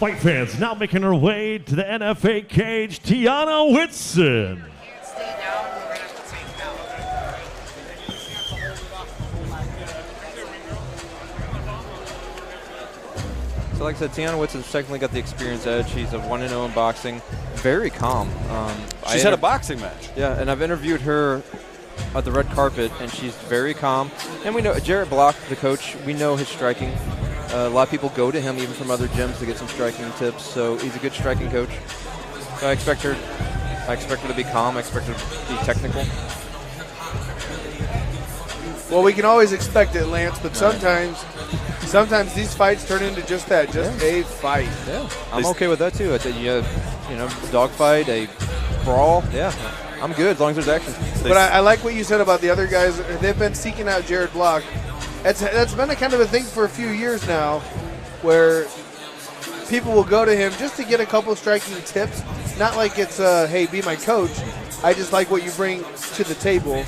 Fight fans now making her way to the NFA cage, Tianna Whitson. So like I said, Tianna Whitson's technically got the experience edge. She's a 1-0 in boxing. Very calm. She's had a boxing match. Yeah, and I've interviewed her at the red carpet, and she's very calm. And we know Jarrett Block, the coach, we know his striking. A lot of people go to him even from other gyms to get some striking tips. So he's a good striking coach. So I expect her to be calm. I expect her to be technical. Well, we can always expect it, Lance, but sometimes these fights turn into just that, a fight. Yeah, I'm okay with that too. It's a dog fight, a brawl. Yeah, I'm good as long as there's action. But I like what you said about the other guys. They've been seeking out Jarrett Block. That's been a kind of a thing for a few years now, where people will go to him just to get a couple striking tips. Not like it's, hey, be my coach. I just like what you bring to the table.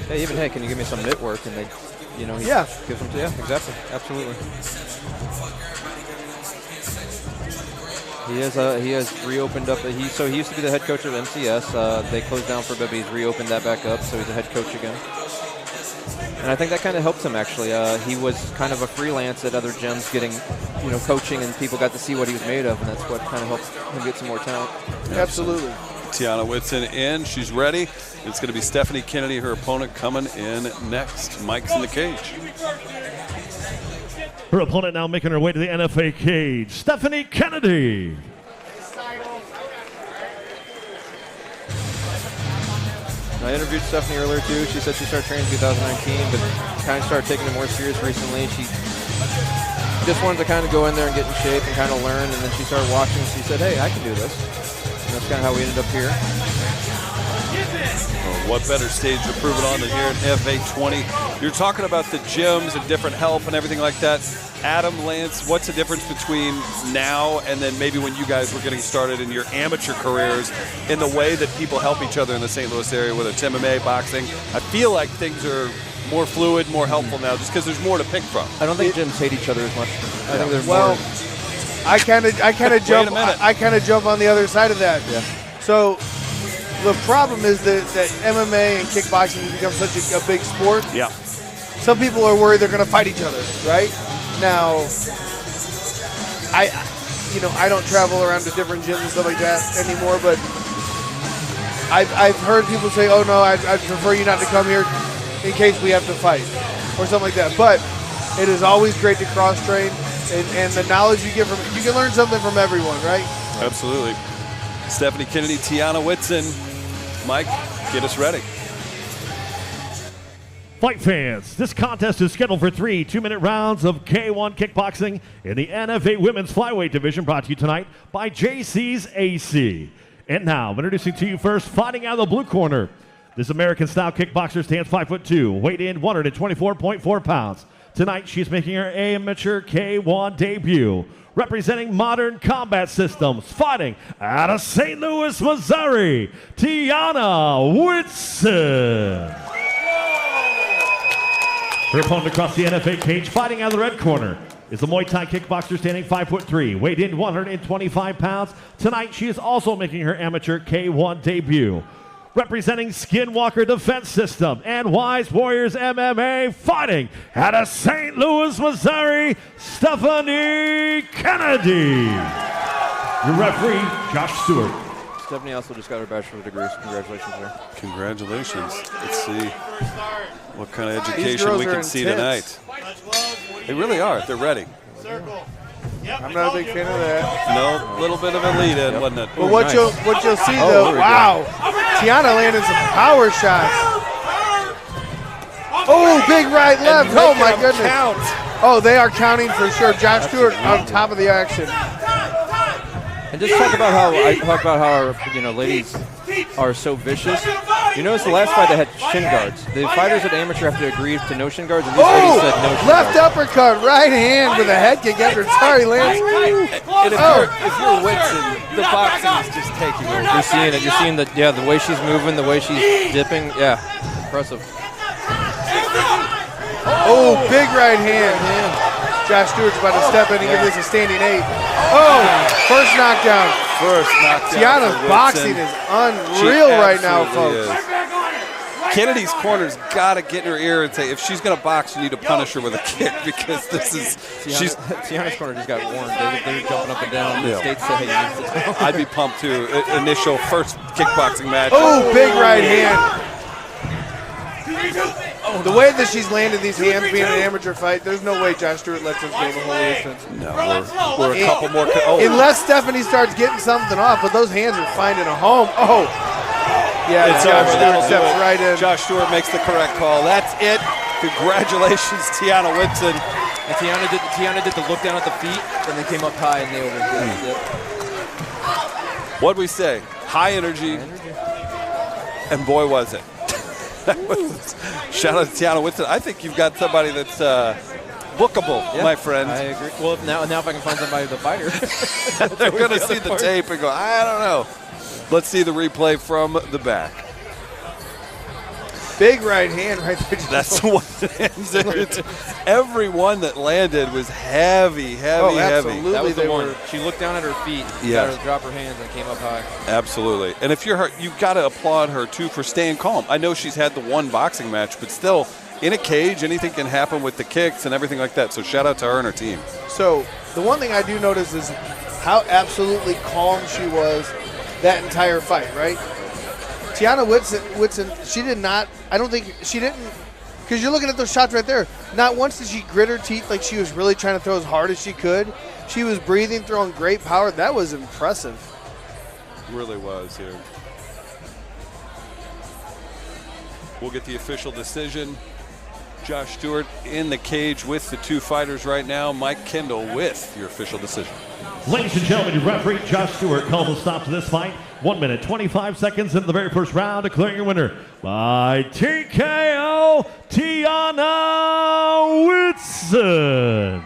Hey, even, hey, can you give me some mitt work? And they, he gives them to, yeah, exactly, absolutely. He has reopened up. So he used to be the head coach of MCS. They closed down for a bit, but he's reopened that back up, so he's a head coach again. And I think that kind of helped him, actually. He was kind of a freelance at other gyms getting, coaching, and people got to see what he was made of, and that's what kind of helped him get some more talent. Absolutely. Tianna Whitson in. She's ready. It's going to be Stephanie Kennedy, her opponent, coming in next. Mike's in the cage. Her opponent now making her way to the NFA cage, Stephanie Kennedy. I interviewed Stephanie earlier too. She said she started training in 2019, but kind of started taking it more serious recently. She just wanted to kind of go in there and get in shape and kind of learn, and then she started watching and she said, hey, I can do this. And that's kind of how we ended up here. Well, what better stage to prove it on than here at FA20? You're talking about the gyms and different help and everything like that. Adam, Lance, what's the difference between now and then maybe when you guys were getting started in your amateur careers in the way that people help each other in the St. Louis area, whether it's MMA, boxing? I feel like things are more fluid, more helpful now just because there's more to pick from. I don't think gyms hate each other as much. I think they're more. I kind of jump on the other side of that. Yeah. So the problem is that MMA and kickboxing has become such a big sport. Yeah. Some people are worried they're going to fight each other, right? Now, I don't travel around to different gyms and stuff like that anymore, but I've heard people say, oh no, I'd prefer you not to come here in case we have to fight or something like that. But it is always great to cross-train, and the knowledge you get from it, you can learn something from everyone, right? Absolutely. Stephanie Kennedy, Tianna Whitson. Mike, get us ready. Fight fans, this contest is scheduled for 3 2-minute rounds of K1 kickboxing in the NFA Women's Flyweight Division, brought to you tonight by JCsAC. And now, introducing to you first, fighting out of the blue corner. This American-style kickboxer stands 5'2", weight in 124.4 pounds. Tonight, she's making her amateur K1 debut, representing Modern Combat Systems, fighting out of St. Louis, Missouri, Tianna Whitson. Her opponent across the NFA cage, fighting out of the red corner, is the Muay Thai kickboxer standing 5'3", weighed in 125 pounds. Tonight, she is also making her amateur K1 debut, representing Skinwalker Defense System and Wise Warriors MMA, fighting out of St. Louis, Missouri, Stephanie Kennedy. Your referee, Josh Stewart. Stephanie also just got her bachelor's degree. Congratulations to her. Congratulations. Let's see what kind of education we can see tonight. They really are. They're ready. I'm not a big fan of that. No, little bit of a lead in, wasn't it? But what you'll see though, wow, Tianna landed some power shots. Oh, big right left. Oh my goodness. Count. Oh, they are counting for sure. Josh Stewart on top of the action. And just talk about how our ladies are so vicious. You notice the last fight they had shin guards. The fighters at amateur have to agree to no shin guards, and these ladies said no shin left guards. Uppercut, right hand with a head kick after. Sorry, Lance. And if you're Whitson, the boxing is just taking over. You're seeing it. You're seeing the way she's moving, the way she's dipping. Yeah, impressive. Oh, big right hand. Josh Stewart's about to step in and give this a standing 8. Oh, first knockdown. First knockdown. Tianna's for boxing Whitson. is unreal right now, Absolutely folks. is. Kennedy's corner's got to get in her ear and say, if she's going to box, you need to punish her with a kick because this is. Tianna's corner just got warned. They're jumping up and down. The state said, hey, you need to sit down. I'd be pumped too. Initial first kickboxing match. Oh, big right hand. The way that she's landed these hands being an amateur fight, there's no way Josh Stewart lets us go the whole distance. No, we're a couple more. Unless Stephanie starts getting something off, but those hands are finding a home. Oh, yeah, It's Josh over. Stewart That'll do steps it. right in. Josh Stewart makes the correct call. That's it. Congratulations, Tianna Whitson. And Tianna did the look down at the feet, and then came up high and nailed it. What'd we say? High energy. And boy, was it. Shout out to Tianna Whitson. I think you've got somebody that's bookable, my friend. I agree. Well, now if I can find somebody to fight her. They're going to see the tape and go, I don't know. Let's see the replay from the back. Big right hand right there. That's what every one that landed was heavy. Absolutely. That was the They one. were- She looked down at her feet, Yeah. got her to drop her hands, and came up high. Absolutely. And if you're her, you've got to applaud her, too, for staying calm. I know she's had the one boxing match, but still, in a cage, anything can happen with the kicks and everything like that. So shout out to her and her team. So the one thing I do notice is how absolutely calm she was that entire fight, right? Tianna Whitson, she did not, I don't think, she didn't, because you're looking at those shots right there. Not once did she grit her teeth like she was really trying to throw as hard as she could. She was breathing, throwing great power. That was impressive. Really was here. We'll get the official decision. Josh Stewart in the cage with the two fighters right now. Mike Kendall with your official decision. Ladies and gentlemen, your referee, Josh Stewart, called a stop to this fight. 1 minute, 25 seconds into the very first round, declaring your winner by TKO, Tianna Whitson.